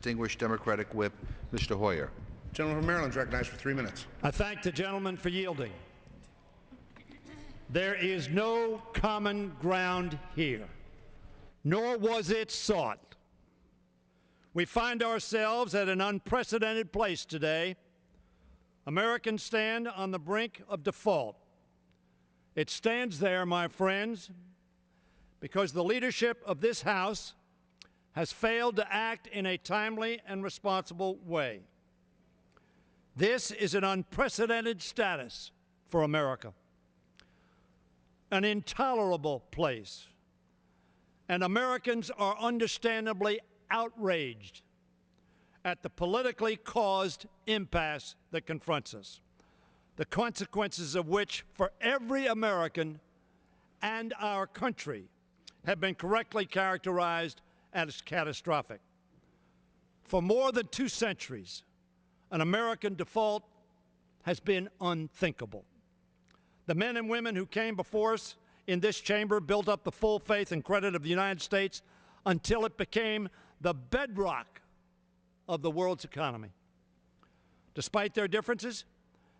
distinguished Democratic whip, Mr. Hoyer. Gentleman from Maryland is recognized for 3 minutes. I thank the gentleman for yielding. There is no common ground here, nor was it sought. We find ourselves at an unprecedented place today. Americans stand on the brink of default. It stands there, my friends, because the leadership of this House has failed to act in a timely and responsible way. This is an unprecedented status for America, an intolerable place, and Americans are understandably outraged at the politically caused impasse that confronts us, the consequences of which for every American and our country have been correctly characterized as catastrophic. For more than 2 centuries, an American default has been unthinkable. The men and women who came before us in this chamber built up the full faith and credit of the United States until it became the bedrock of the world's economy. Despite their differences,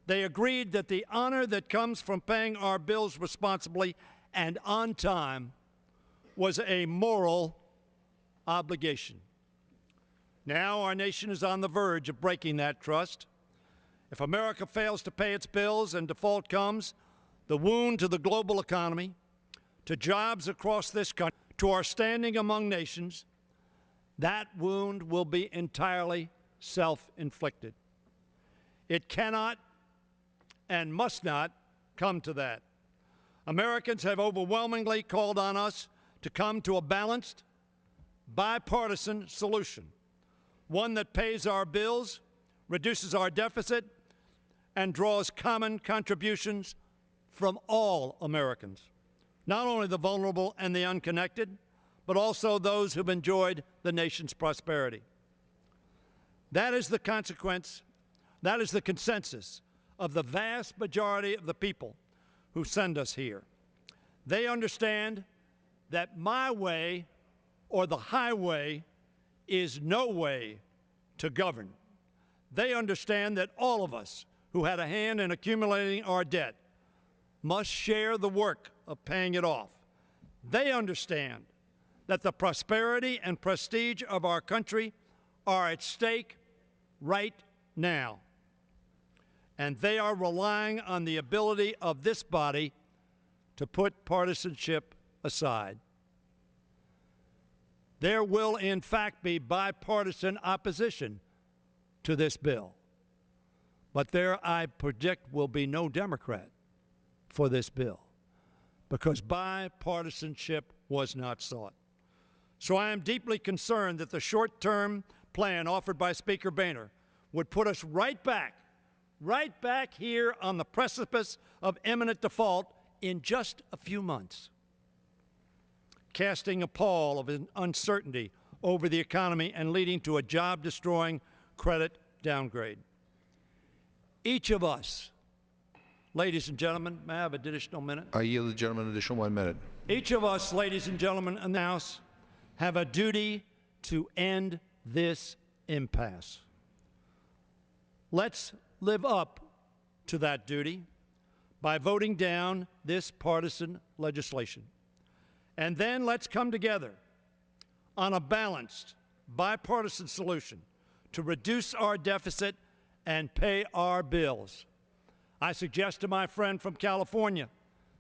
they agreed that the honor that comes from paying our bills responsibly and on time was a moral obligation. Now our nation is on the verge of breaking that trust. If America fails to pay its bills and default comes, the wound to the global economy, to jobs across this country, to our standing among nations, that wound will be entirely self-inflicted. It cannot and must not come to that. Americans have overwhelmingly called on us to come to a balanced, bipartisan solution, one that pays our bills, reduces our deficit, and draws common contributions from all Americans, not only the vulnerable and the unconnected, but also those who've enjoyed the nation's prosperity. That is the consequence, that is the consensus of the vast majority of the people who send us here. They understand that my way or the highway is no way to govern. They understand that all of us who had a hand in accumulating our debt must share the work of paying it off. They understand that the prosperity and prestige of our country are at stake right now. And they are relying on the ability of this body to put partisanship aside. There will, in fact, be bipartisan opposition to this bill. But there, I predict, will be no Democrat for this bill, because bipartisanship was not sought. So I am deeply concerned that the short-term plan offered by Speaker Boehner would put us right back here on the precipice of imminent default in just a few months, casting a pall of uncertainty over the economy and leading to a job-destroying credit downgrade. Each of us, ladies and gentlemen, may I have an additional minute? I yield the gentleman an additional 1 minute. Each of us, ladies and gentlemen, in the House have a duty to end this impasse. Let's live up to that duty by voting down this partisan legislation. And then let's come together on a balanced, bipartisan solution to reduce our deficit and pay our bills. I suggest to my friend from California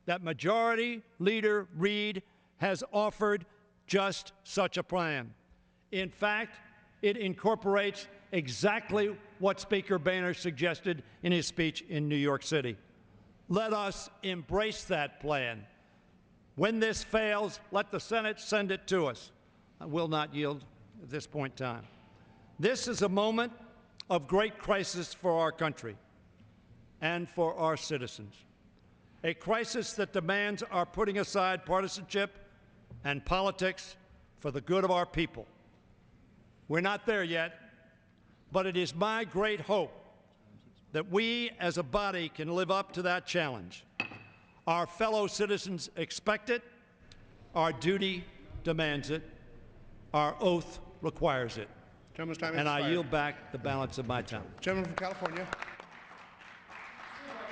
that Majority Leader Reid has offered just such a plan. In fact, it incorporates exactly what Speaker Boehner suggested in his speech in New York City. Let us embrace that plan. When this fails, let the Senate send it to us. I will not yield at this point in time. This is a moment of great crisis for our country and for our citizens. A crisis that demands our putting aside partisanship and politics for the good of our people. We're not there yet, but it is my great hope that we as a body can live up to that challenge. Our fellow citizens expect it, our duty demands it, our oath requires it. Gentleman's time and I expired. yield back the balance of my time. Gentleman from California.